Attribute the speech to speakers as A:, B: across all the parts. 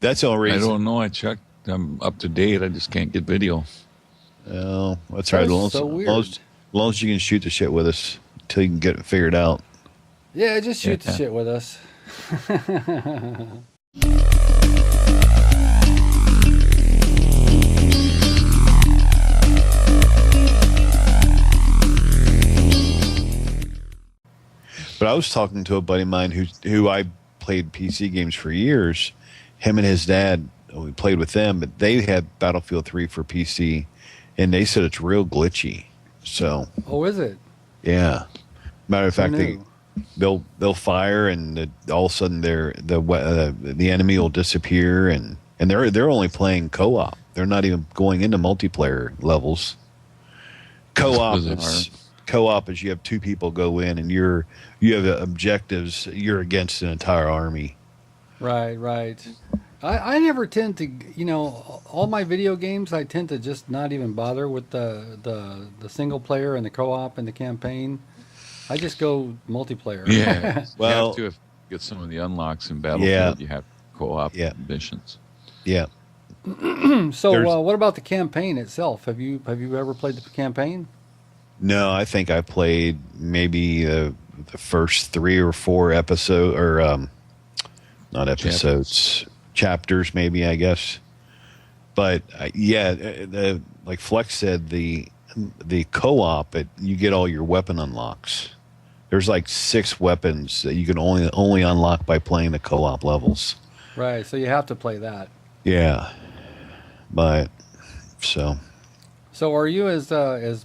A: That's the only
B: I
A: reason.
B: don't know. I checked. I'm up to date. I just can't get video.
A: Oh, that's right.
C: That's so weird.
A: As long as you can shoot the shit with us until you can get it figured out.
C: Yeah, just shoot the shit with us.
A: But I was talking to a buddy of mine who I played PC games for years. Him and his dad, we played with them, but they had Battlefield 3 for PC, and they said it's real glitchy. So,
C: oh, is it?
A: Yeah. Matter of fact,
C: knew?
A: they'll fire, and all of a sudden the enemy will disappear, and they're only playing co-op. They're not even going into multiplayer levels. Co-op is you have two people go in, and you have objectives. You're against an entire army.
C: Right. I never tend to, all my video games, I tend to just not even bother with the single player and the co-op and the campaign. I just go multiplayer.
B: Yeah.
A: Well,
B: you have to get some of the unlocks in Battlefield. You have co-op missions.
A: Yeah.
C: So what about the campaign itself? Have you ever played the campaign?
A: No, I think I played maybe the first 3 or 4 episodes, or not episodes, chapters maybe, I guess. But like Flex said, the co-op, you get all your weapon unlocks. There's like 6 weapons that you can only unlock by playing the co-op levels.
C: Right, so you have to play that.
A: Yeah, but so. So
C: are you as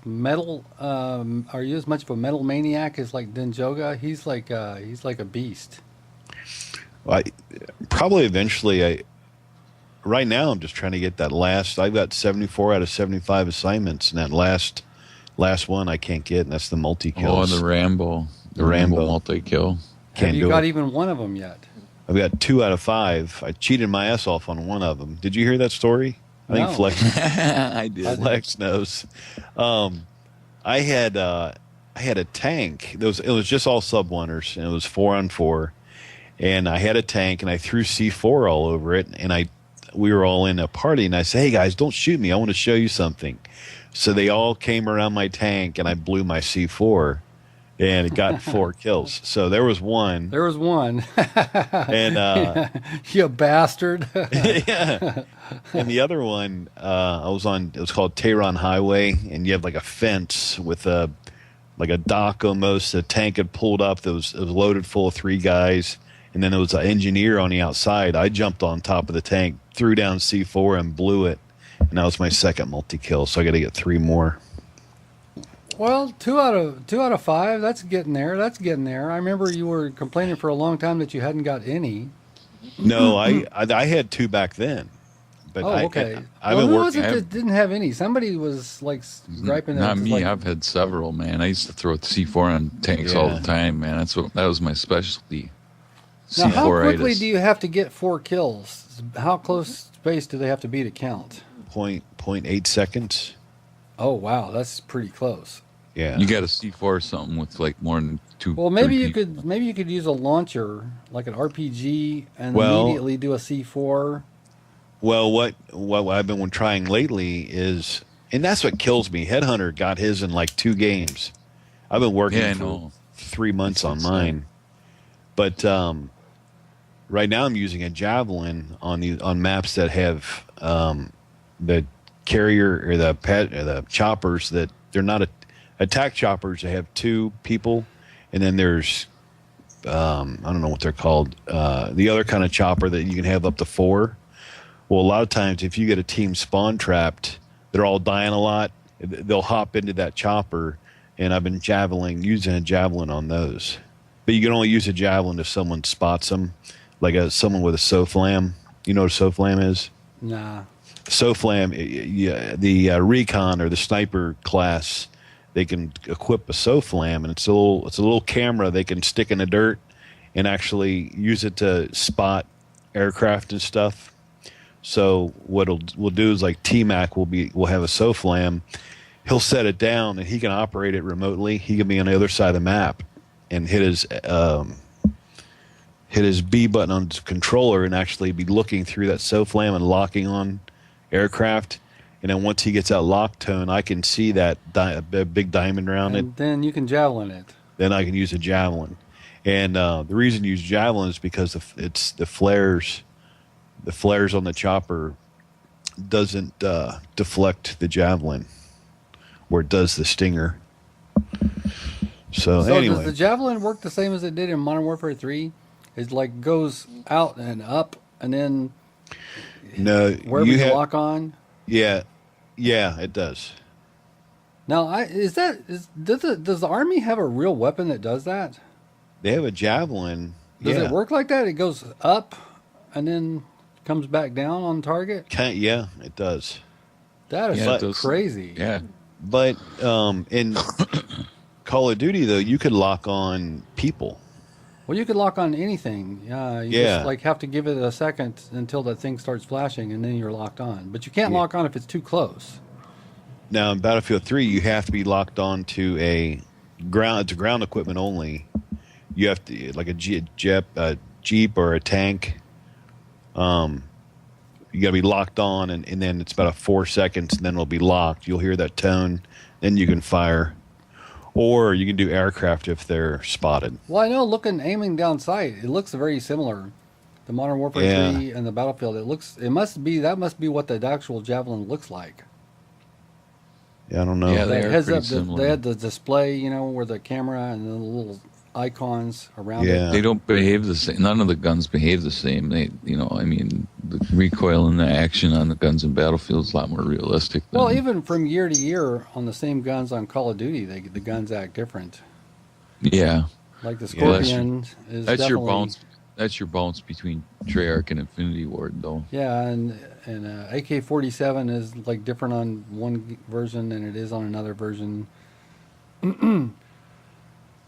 C: metal? Are you as much of a metal maniac as like Denjoga? He's like a beast.
A: Probably eventually. Right now, I'm just trying to get that last. I've got 74 out of 75 assignments, and that last one I can't get, and that's the multi-kills.
B: Oh, the Rambo multi-kill.
C: Have you got even one of them yet?
A: I've got 2 out of 5. I cheated my ass off on one of them. Did you hear that story? I think Flex.
B: I did.
A: Flex knows. I had a tank. It was just all sub-1ers, and it was 4-on-4. And I had a tank, and I threw C4 all over it, and we were all in a party, and I said, "Hey guys, don't shoot me. I want to show you something." So they all came around my tank, and I blew my C4, and it got 4 kills. So there was one. And
C: you bastard.
A: Yeah. And the other one, it was called Tehran Highway, and you have like a fence with like a dock almost. The tank had pulled up. It was loaded full of 3 guys, and then there was an engineer on the outside. I jumped on top of the tank, threw down C4, and blew it, and that was my second multi-kill. So I got to get 3 more.
C: Well, 2 out of 5. That's getting there. I remember you were complaining for a long time that you hadn't got any.
A: No, I had 2 back then. But
C: okay. Who was it that didn't have any? Somebody was like griping.
B: Not me. I've had several, man. I used to throw C4 on tanks all the time, man. That was my specialty.
C: Now, how quickly do you have to get 4 kills? How close space do they have to be to count?
A: 0.8 seconds.
C: Oh wow, that's pretty close.
A: Yeah.
B: You got a C4 or something with like more than 2.
C: Well, maybe you could use a launcher like an RPG and immediately do a C4.
A: Well, what I've been trying lately is, and that's what kills me. Headhunter got his in like 2 games. I've been working for 3 months on mine, but right now I'm using a javelin on maps that have the carrier or the choppers that they're not attack choppers. They have 2 people, and then there's I don't know what they're called. The other kind of chopper that you can have up to 4. Well, a lot of times, if you get a team spawn trapped, they're all dying a lot. They'll hop into that chopper, and I've been using a javelin on those. But you can only use a javelin if someone spots them, like someone with a SOFLAM. You know what a SOFLAM is?
C: Nah.
A: SOFLAM, the recon or the sniper class, they can equip a SOFLAM, and it's a little camera they can stick in the dirt and actually use it to spot aircraft and stuff. So what we'll do is like T-Mac will have a SOFLAM. He'll set it down and he can operate it remotely. He can be on the other side of the map and hit his hit his B button on his controller and actually be looking through that SOFLAM and locking on aircraft. And then once he gets that lock tone, I can see that big diamond around it.
C: Then you can javelin it.
A: Then I can use a javelin. And the reason to use javelin is because it's the flares. The flares on the chopper doesn't deflect the javelin, where it does the Stinger. So anyway,
C: does the javelin work the same as it did in Modern Warfare 3? It like goes out and up, and then wherever you lock on.
A: Yeah, it does.
C: Now, does the Army have a real weapon that does that?
A: They have a javelin.
C: Does it work like that? It goes up and then comes back down on target?
A: Yeah, it does.
C: That is crazy.
B: Yeah.
A: But in Call of Duty, though, you could lock on people.
C: Well, you could lock on anything. You just like have to give it a second until that thing starts flashing, and then you're locked on. But you can't lock on if it's too close.
A: Now, in Battlefield 3, you have to be locked on to it's ground equipment only. You have to, like a Jeep or a tank. You got to be locked on, and then it's about 4 seconds, and then it'll be locked. You'll hear that tone, then you can fire. Or you can do aircraft if they're spotted.
C: Well, I know aiming down sight, it looks very similar. The Modern Warfare 3 and the Battlefield, that must be what the actual Javelin looks like.
A: Yeah, I don't know.
B: Yeah, they are pretty
C: similar. They had the display, where the camera and the little icons around
A: it.
B: They don't behave the same. None of the guns behave the same. They, the recoil and the action on the guns in Battlefield is a lot more realistic.
C: Well, even from year to year on the same guns on Call of Duty, the guns act different.
B: Yeah.
C: Like the Scorpion is
B: that's your bounce. That's your bounce between Treyarch and Infinity Ward, though.
C: Yeah, and AK-47 is like different on one version than it is on another version.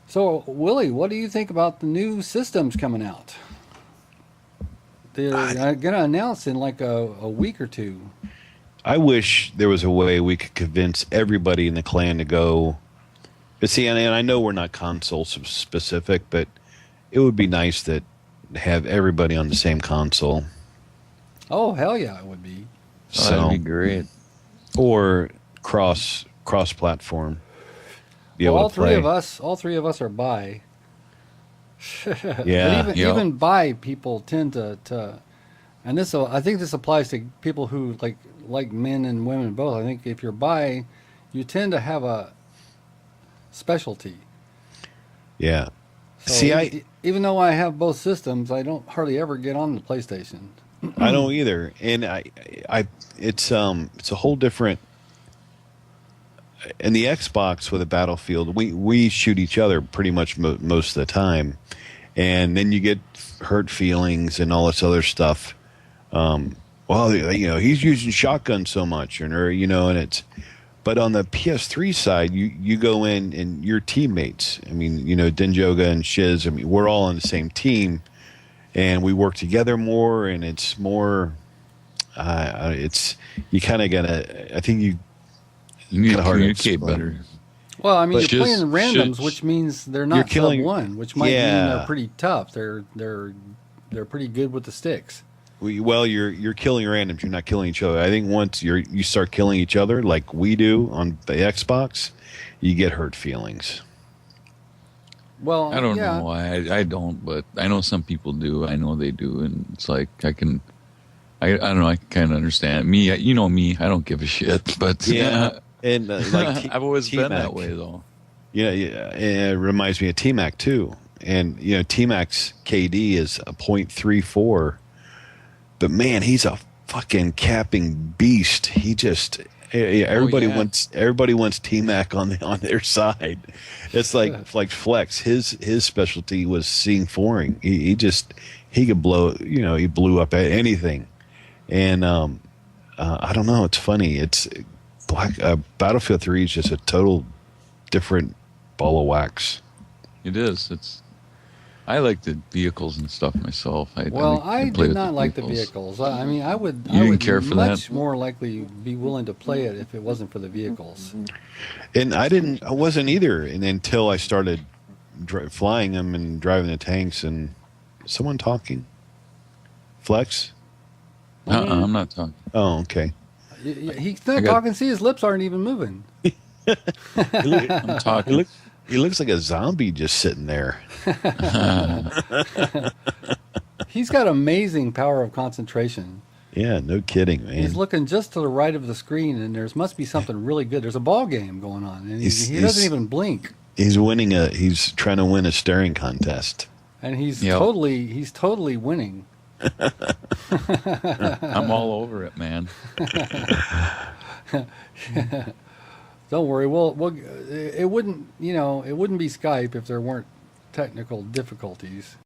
C: So, Willie, what do you think about the new systems coming out? They're going to announce in like a week or two.
A: I wish there was a way we could convince everybody in the clan to go. But see, and I know we're not console specific, but it would be nice to have everybody on the same console.
C: Oh, hell yeah, it would be.
A: So,
B: that'd be great.
A: Or cross-platform.
C: All three of us are bi.
A: Yeah.
C: But even bi people tend to and I think this applies to people who like men and women both. I think if you're bi, you tend to have a specialty.
A: Yeah.
C: So
A: see,
C: even though I have both systems, I don't hardly ever get on the PlayStation.
A: I don't either. And it's a whole different. In the Xbox with a Battlefield, we shoot each other pretty much most of the time, and then you get hurt feelings and all this other stuff. He's using shotgun so much, and it's. But on the PS3 side, you go in and your teammates. I mean, Denjoga and Shiz. I mean, we're all on the same team, and we work together more, and it's more. You kind of gotta. I think you
B: need to communicate better.
C: Well, I mean, you're playing randoms, which means they're not sub one, which might mean they're pretty tough. They're pretty good with the sticks.
A: Well, you're killing randoms. You're not killing each other. I think once you start killing each other, like we do on the Xbox, you get hurt feelings.
C: Well,
B: I don't know why. I don't, but I know some people do. I know they do, and it's like I don't know. I can kind of understand me. Me. I don't give a shit. But
A: and like
B: I've always been that way, though.
A: Yeah. It reminds me of T-Mac too. And T-Mac's KD is a .34. But man, he's a fucking capping beast. He just everybody wants T-Mac on their side. It's like Flex. His specialty was seeing foring. He could blow. He blew up at anything. And I don't know. It's funny. It's Battlefield 3 is just a total different ball of wax.
B: It is. I like the vehicles and stuff myself. I
C: did not like the vehicles. I mean, I would
B: care for
C: much more likely be willing to play it if it wasn't for the vehicles.
A: And I wasn't either. And until I started flying them and driving the tanks, and someone talking? Flex?
B: I'm not talking.
A: Oh, okay.
C: He's not talking. See, his lips aren't even moving.
B: I'm talking.
A: He looks like a zombie just sitting there.
C: He's got amazing power of concentration.
A: Yeah, no kidding, man.
C: He's looking just to the right of the screen, and there must be something really good. There's a ball game going on, and he doesn't even blink.
A: He's trying to win a staring contest.
C: And he's totally winning.
B: I'm all over it, man.
C: Don't worry. It wouldn't be Skype if there weren't technical difficulties.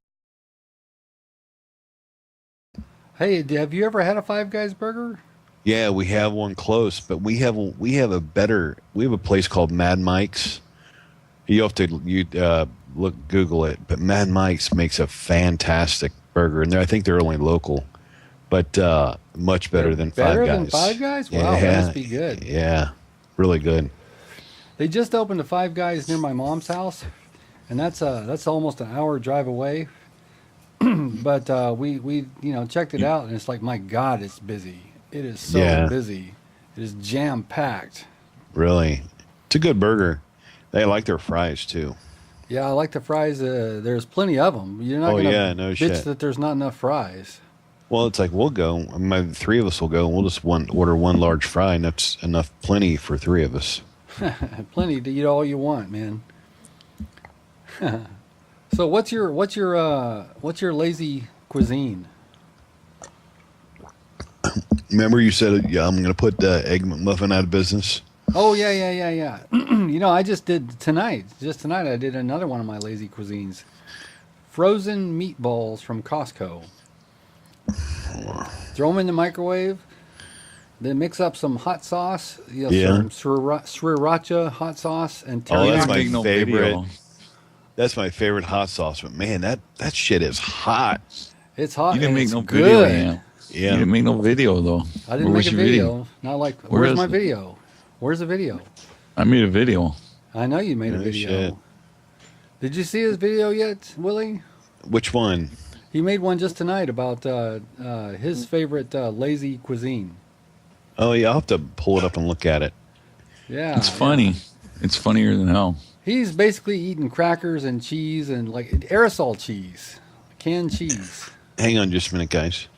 C: Hey, have you ever had a Five Guys burger?
A: Yeah, we have one close, but we have a place called Mad Mike's. You have to Google it, but Mad Mike's makes a fantastic burger, and I think they're only local, but much better than Five Guys.
C: Better than Five Guys? Wow, that must be good.
A: Yeah, really good.
C: They just opened a Five Guys near my mom's house, and that's almost an hour drive away. But we checked it out, and it's like, my God, it's busy. It is so busy. It is jam packed.
A: Really, it's a good burger. They like their fries too. Yeah,
C: I like the fries. There's plenty of them. You're not gonna bitch that there's not enough fries.
A: Well, it's like we'll go. Three of us will go, and we'll just order one large fry, and that's plenty for three of us.
C: Plenty to eat all you want, man. So what's your lazy cuisine?
A: Remember you said, I'm going to put the Egg McMuffin out of business?
C: Oh, yeah. I just did tonight. Just tonight I did another one of my lazy cuisines. Frozen meatballs from Costco. Throw them in the microwave. Then mix up some hot sauce. Some sriracha hot sauce and teriyaki.
A: Oh, that's my favorite. That's my favorite hot sauce. But man, that shit is hot.
C: It's hot.
B: You didn't make no
C: good.
B: video. Yeah.
A: You
B: didn't make no video though.
C: I didn't make a video. Not like. Where's my video? Where's the video?
B: I made a video.
C: I know you made a video. Shit. Did you see his video yet, Willie?
A: Which one?
C: He made one just tonight about his favorite lazy cuisine.
A: Oh yeah, I'll have to pull it up and look at it.
C: Yeah,
B: it's funny.
C: Yeah.
B: It's funnier than hell.
C: He's basically eating crackers and cheese and like aerosol cheese, canned cheese.
A: Hang on just a minute, guys.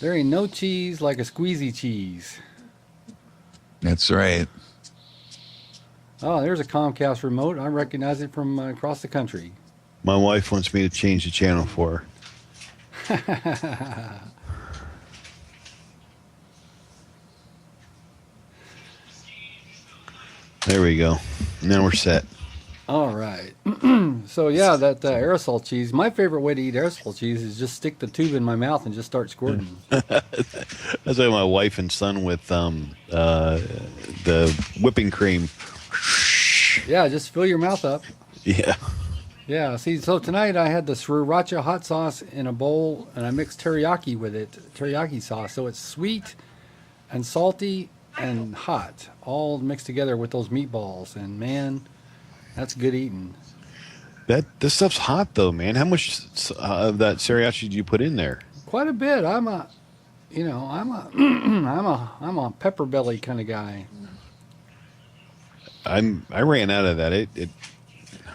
C: There ain't no cheese like a squeezy cheese.
B: That's right.
C: Oh, there's a Comcast remote. I recognize it from across the country.
A: My wife wants me to change the channel for her. There we go. Now we're set.
C: All right. So yeah, that aerosol cheese. My favorite way to eat aerosol cheese is just stick the tube in my mouth and just start squirting.
A: That's why my wife and son with the whipping cream.
C: Yeah, just fill your mouth up.
A: Yeah.
C: Yeah. See, so tonight I had the sriracha hot sauce in a bowl, and I mixed teriyaki with it, teriyaki sauce. So it's sweet and salty and hot, all mixed together with those meatballs. And man, that's good eating.
A: This stuff's hot though, man. How much of that sriracha did you put in there?
C: Quite a bit. I'm a pepper belly kind of guy.
A: I ran out of that. I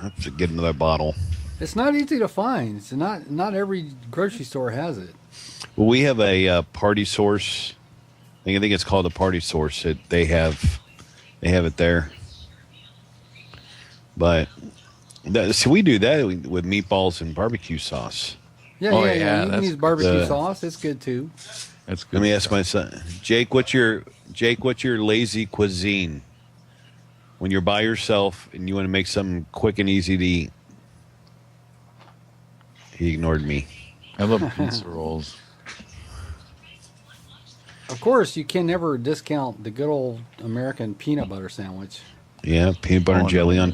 A: have to get another bottle.
C: It's not easy to find. It's not every grocery store has it.
A: Well, we have a party source. I think it's called a party source. They have it there. But so we do that with meatballs and barbecue sauce.
C: Yeah. You can use barbecue sauce. It's good too.
B: That's good.
A: Let me ask my son, Jake. What's your lazy cuisine? When you're by yourself and you want to make something quick and easy to eat. He ignored me.
B: I love pizza rolls.
C: Of course, you can never discount the good old American peanut butter sandwich.
A: Yeah, peanut butter and jelly on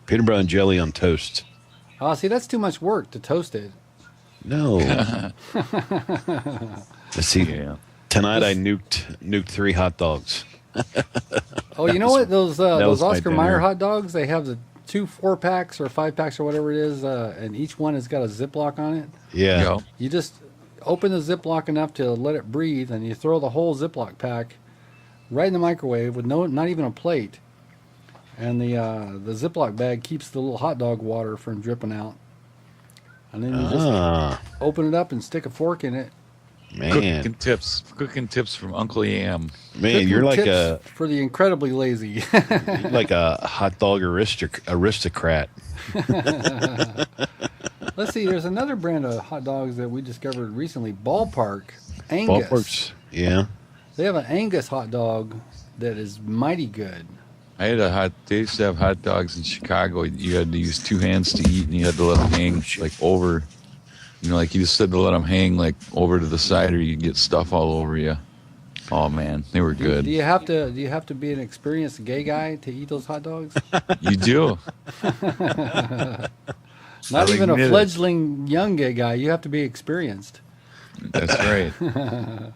A: peanut butter and jelly on toast.
C: Oh, see, that's too much work to toast it.
A: No. Let's see. Yeah. Tonight I nuked 3 hot dogs.
C: Oh, you know what? Those Oscar Mayer hot dogs, they have the 2 4-packs or 5-packs or whatever it is, and each one has got a Ziploc on it.
A: Yeah.
C: You just open the Ziploc enough to let it breathe, and you throw the whole Ziploc pack right in the microwave with not even a plate. And the Ziploc bag keeps the little hot dog water from dripping out. And then you just open it up and stick a fork in it.
A: Man.
B: Cooking tips from Uncle Yam.
A: Man, you're like
C: for the incredibly lazy.
A: you're like a hot dog aristocrat.
C: Let's see, there's another brand of hot dogs that we discovered recently, Ballpark Angus.
A: Ballparks, yeah.
C: They have an Angus hot dog that is mighty good.
B: They used to have hot dogs in Chicago. You had to use 2 hands to eat, and you had to let them hang like over. You know, like you just said to let them hang like over to the side, or you get stuff all over you. Oh man, they were good.
C: Do you have to be an experienced gay guy to eat those hot dogs?
B: You do.
C: Not even a fledgling young gay guy. You have to be experienced.
B: That's right. You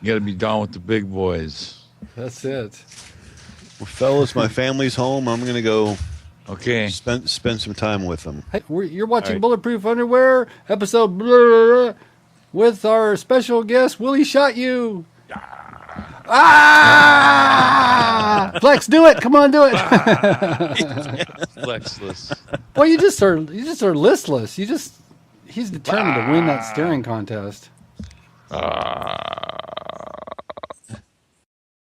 B: got to be down with the big boys.
C: That's it.
A: Well, fellas, my family's home. I'm gonna go.
B: Okay.
A: Spend some time with them.
C: Hey, you're watching Bulletproof Underwear episode blah, blah, blah, with our special guest Willie Shot You. Flex, do it! Come on, do it!
B: Flexless.
C: Well, you just are listless. He's determined to win that staring contest.